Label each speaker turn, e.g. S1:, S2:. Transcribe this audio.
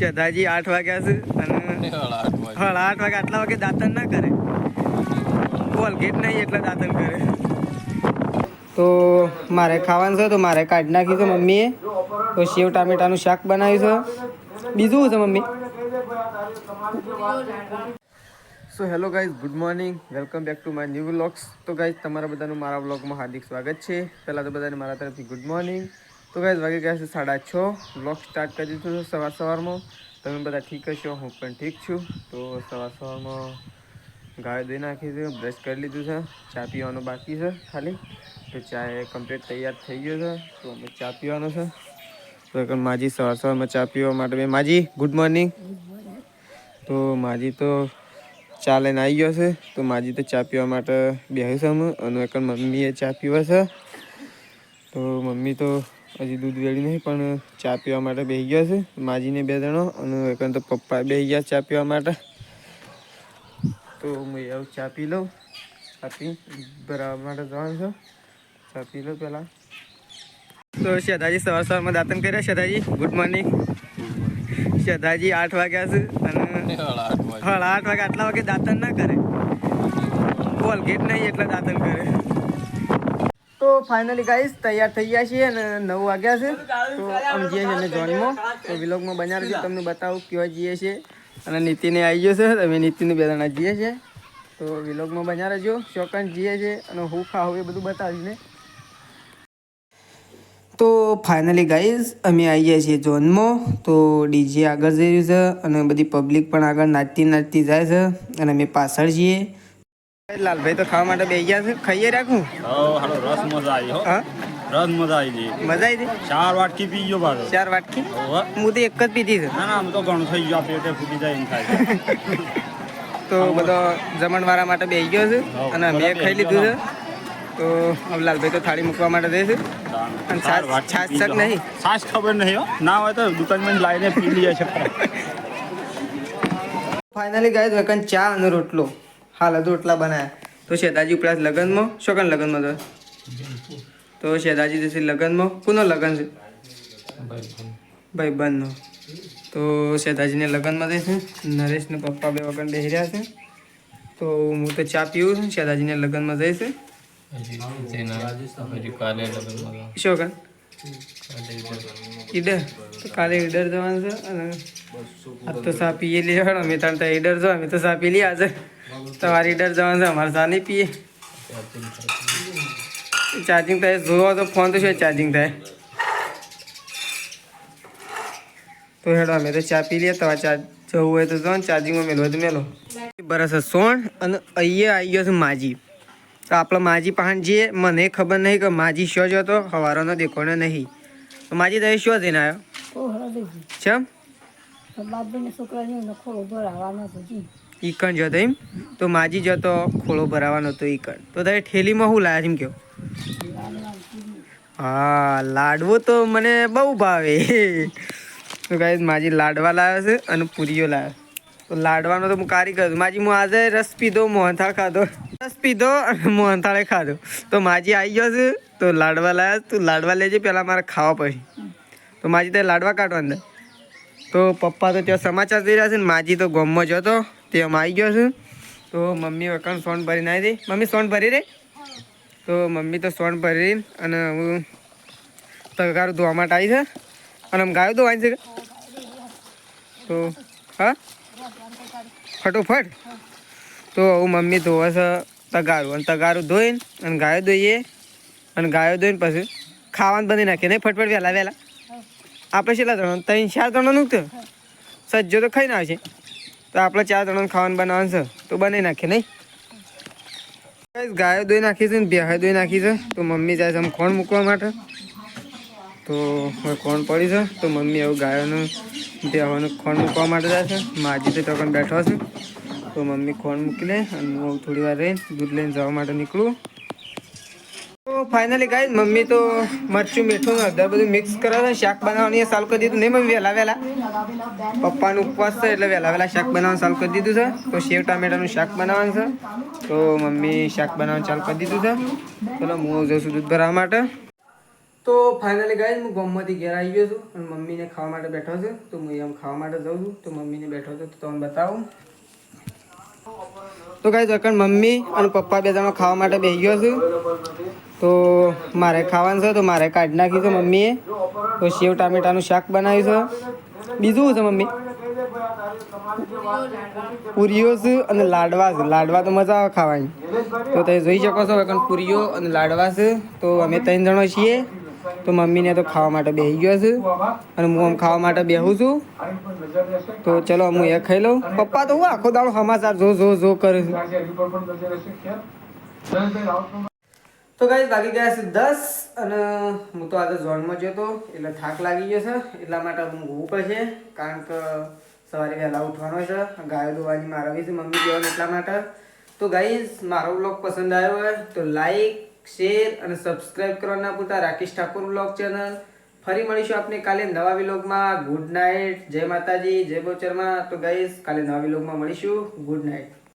S1: શ્રદ્ધાજી 8 વાગ્યા છે અને 8 વાગે આટલા વાગે દાંતન ના કરે, કોલગેટ નહીં એટલે દાંતન કરે. તો મારે ખાવાનું છે તો મારે કાઢી નાખ્યું છે મમ્મીએ. તો સેવ ટામેટાનું શાક બનાવ્યું છે. બીજું છે mummy? So hello guys, good morning, welcome back to my new vlogs. તો ગાઈઝ તમારા બધાનું મારા વ્લોગમાં હાર્દિક સ્વાગત છે. પહેલાં તો બધાને મારા તરફથી ગુડ મોર્નિંગ. તો ગાઈઝ વાગી ગયા છે 6:30. વ્લોગ સ્ટાર્ટ કરી દીધું છે સવારમાં. તમે બધા ઠીક હશો, હું પણ ઠીક છું. તો સવારમાં ગાય દઈ નાખી છે, બ્રશ કરી લીધું છે, ચા પીવાનું બાકી છે ખાલી. તો ચા કમ્પ્લીટ તૈયાર થઈ ગયો છે. તો અમે ચા પીવાનો છે. તો માજી સવારમાં ચા પીવા માટે માજી ગુડ મોર્નિંગ. તો માજી તો ચા લઈને આવી ગયો છે. તો માજી તો ચા પીવા માટે બેહ્યું છે અમે, અને એક મમ્મીએ ચા પીવા છે. તો મમ્મી તો હજી દૂધ વેળી નહીં પણ ચા પીવા માટે બેસી ગયા છે. માજીને 2 જણો અને એક તો પપ્પા બેસી ગયા ચા પીવા માટે. તો હું આવું ચા પી લઉં. ચા પી બરાબર માટે જવાનું છે. ચા પી લઉં પહેલાં. તો શ્રદ્ધાજી સવારમાં દાંતન કર્યા. શ્રદ્ધાજી ગુડ મોર્નિંગ. શ્રદ્ધાજી 8 વાગ્યા છે અને 8 વાગે આટલા વાગે દાંતન ના કરે, કોલગેટ નહીં એટલે દાંતન કરે. તો ફાઇનલી ગાઈસ તૈયાર થઈ ગયા છીએ અને 9 વાગ્યા છે. તો અમે જઈએ છીએ અમે જોનમાં. તો વિલોગમાં બન્યા રહેજો, તમને બતાવું કેવા જઈએ છીએ. અને નીતિને આવી ગયો છે, અમે નીતિને 2 જણા જઈએ છીએ. તો વિલોગમાં બન્યા રહેજો, ચોકન જઈએ છીએ અને હું ખાવું એ બધું બતાવીને. તો ફાઇનલી ગાઈઝ અમે આવી ગયા છીએ ઝોનમાં. તો ડીજે આગળ જઈ રહ્યું છે અને બધી પબ્લિક પણ આગળ નાચતી જાય છે અને અમે પાછળ છીએ. લાલભાઈ તો ખાવા માટે બેસી ગયા છે. ખાઈએ રાખું?
S2: રસ મજા આવી. હા, રસ મજા આવી ગઈ.
S1: મજા આવી ગઈ.
S2: 4 વાટકી પી ગયો પાછો.
S1: 4 વાટકી? હું તો એક જ પીધી છે.
S2: ના આમ તો ઘણું થઈ ગયું, પેટે ફૂટી જાય એમ થાય.
S1: તો બધો જમણવાળા માટે બેસી ગયો છે અને મેં ખાઈ લીધું છે. તો હવે લાલભાઈ તો થાળી મૂકવા માટે દે છે. અને છાશ શક નહીં,
S2: છાશ ખબર નહીં હો, ના હોય તો દુકાનમાં લાવીને પી લઈએ છે.
S1: ફાઇનલી ગાય વેકન ચા અને રોટલો હાલ રોટલા બનાવ્યા. તો શેતાજી ઉપરાસ લગ્નમાં શોકન લગ્નમાં તો શેતાજી જશે લગ્નમાં. કોનો લગ્ન છે? ભાઈ બંધનો. તો શેતાજીને લગ્નમાં જશે. નરેશને પપ્પા 2 વગર બેસી રહ્યા છે. તો હું તો ચા પીવું છું. શેતાજીને લગ્નમાં જઈશે. શોકન ઈડર તો કાલે ઈડર જવાનું છે. અને આજ તો ચા પીએ લઈએ. અમે તાર તો ઈડર જો, અમે તો ચા પી લઈએ આજે. તમારે ઈડર જવાનું છે, અમારે ચા નહીં પીએ. ચાર્જિંગ થાય જોવો તો ફોન તો શું ચાર્જિંગ થાય. તો હેડો અમે તો ચા પી લઈએ. તો ચાર્જ જવું હોય તો જો, ચાર્જિંગમાં મેલો હોય તો મેલો. બરસ સોણ અને અહીંયા આવી ગયો છે માજી. તો આપણે માજી પાસે જઈએ. મને ખબર નહીં કે માજી શો જો તો સવારનો દેખોને નહીં. તો માજી તમે શું જઈને આવ્યો? ચમ ઈકણ જતો એમ? તો માજી જતો ખોળો ભરાવાનો હતો ઈકણ. તો તમે ઠેલીમાં શું લાયા છે એમ કહો? હા, લાડવો તો મને બહુ ભાવે. તો ગાઈસ માજી લાડવા લાવ્યો છે અને પૂરીઓ લાવ્યો. તો લાડવાનો તો હું કારીગર છું. માજી હું આજે રસ પીધો, મોહનથાળ ખાધો. રસ પીધો અને મોહનથાળે ખાધો. તો માજી આવી ગયો છે. તો લાડવા લાવ્યા. તું લાડવા લેજે, પહેલાં મારે ખાવા પછી. તો માજી તે લાડવા કાઢવા અંદર. તો પપ્પા તો ત્યાં સમાચાર દઈ રહ્યા છે ને માજી તો ગામમાં જતો તે અમે આવી ગયો છે. તો મમ્મી વખત સોન ભરીને આવી દઈ. મમ્મી સોન ભરી રે. તો મમ્મી તો સોન ભરી અને હું તગારું ધોવા માટે આવી છે. અને આમ ગાયો ધોવાની છે. તો હા ફટોફટ. તો હું મમ્મી ધોવે છે તગારું, અને તગારું ધોઈને અને ગાયો ધોઈએ. અને ગાયો ધોઈને પછી ખાવાનું બની નાખીએ નહીં ફટફટ વહેલા વહેલા. આપણે કેટલા જણા? 3-4 જણાનું તો સજ્જો તો ખાઈને આવશે. તો આપણે 4 જણાનું ખાવાનું બનાવવાનું છે તો બનાવી નાખીએ નહીં. ગાયો ધોઈ નાખી છે ને ભેંસો ધોઈ નાખી છે. તો મમ્મી જાય છે આમ ખોણ મૂકવા માટે. તો હવે ખોણ પડી છે. તો મમ્મી એવું ગાયોનું ભેંસોનું ખોણ મૂકવા માટે જાય છે. માજી તો ટોકન બેઠો છે. તો મમ્મી ખોણ મૂકી લે અને હું થોડી વાર રહીને દૂધ લઈને જવા માટે નીકળું. તો ફાઇનલી ગાઈસ મમ્મી તો મરચું મીઠું હળદર બધું મિક્સ કરે છે. શાક બનાવવાની ચાલુ કરી દીધું નહીં મમ્મી? વહેલા પપ્પાનું ઉપવાસ છે એટલે વહેલા શાક બનાવવાનું ચાલુ કરી દીધું છે. તો સેવ ટામેટાનું શાક બનાવવાનું છે. તો મમ્મી શાક બનાવવાનું ચાલુ કરી દીધું છે. ચલો હું જઉં છું દૂધ ભરવા માટે. તો ફાઇનલી ગાઈસ હું ગામમાંથી ઘેર આવી ગયો છું અને મમ્મીને ખાવા માટે બેઠો છું. તો હું એમ ખાવા માટે જાઉં છું. તો મમ્મીને બેઠો છું તો તમને બતાવું. તો ગાઈસ અકણ મમ્મી અને પપ્પા બે જણા ખાવા માટે બેસી ગયો છું. તો મારે ખાવાનું છે તો મારે કાઢી નાખ્યું છે મમ્મીએ. તો સેવ ટામેટાનું શાક બનાવ્યું છે. બીજું શું છે મમ્મી? પૂરીઓ છે અને લાડવા છે. લાડવા તો મજા આવે ખાવાની. તો તમે જોઈ શકો છો અકણ પૂરીઓ અને લાડવા છે. તો અમે 3 જણો છીએ. તો મમ્મીને તો ખાવા માટે બેસી ગયો છે અને હું આમ ખાવા માટે બેસું છું. તો ચલો હું એ ખાઈ લઉં. પપ્પા તો હું આખો દાડો સમાચાર જો જો જો કરે છે. તો ગાઈસ વાગી ગયા છે 10 અને હું તો આજે ઝોનમાં ગયો તો એટલે થાક લાગી ગયો છે. એટલા માટે હું ઊંઘવું પડશે કારણ કે સવારે વહેલા ઉઠવાનું છે. ગાયો દોવાની મારવી છે મમ્મી કહેવાનું એટલા માટે. તો ગાઈસ મારો વ્લોગ પસંદ આવ્યો હોય તો લાઈક શેર અને સબસ્ક્રાઇબ કરવા ના ભૂલતા. Rakesh Thakor vlog channel. ફરી મળીશું આપણે કાલે નવા વ્લોગમાં. ગુડ નાઇટ, જય માતાજી, જય બોચરમાં. તો ગાઈસ કાલે નવા વ્લોગમાં મળીશું. Good night.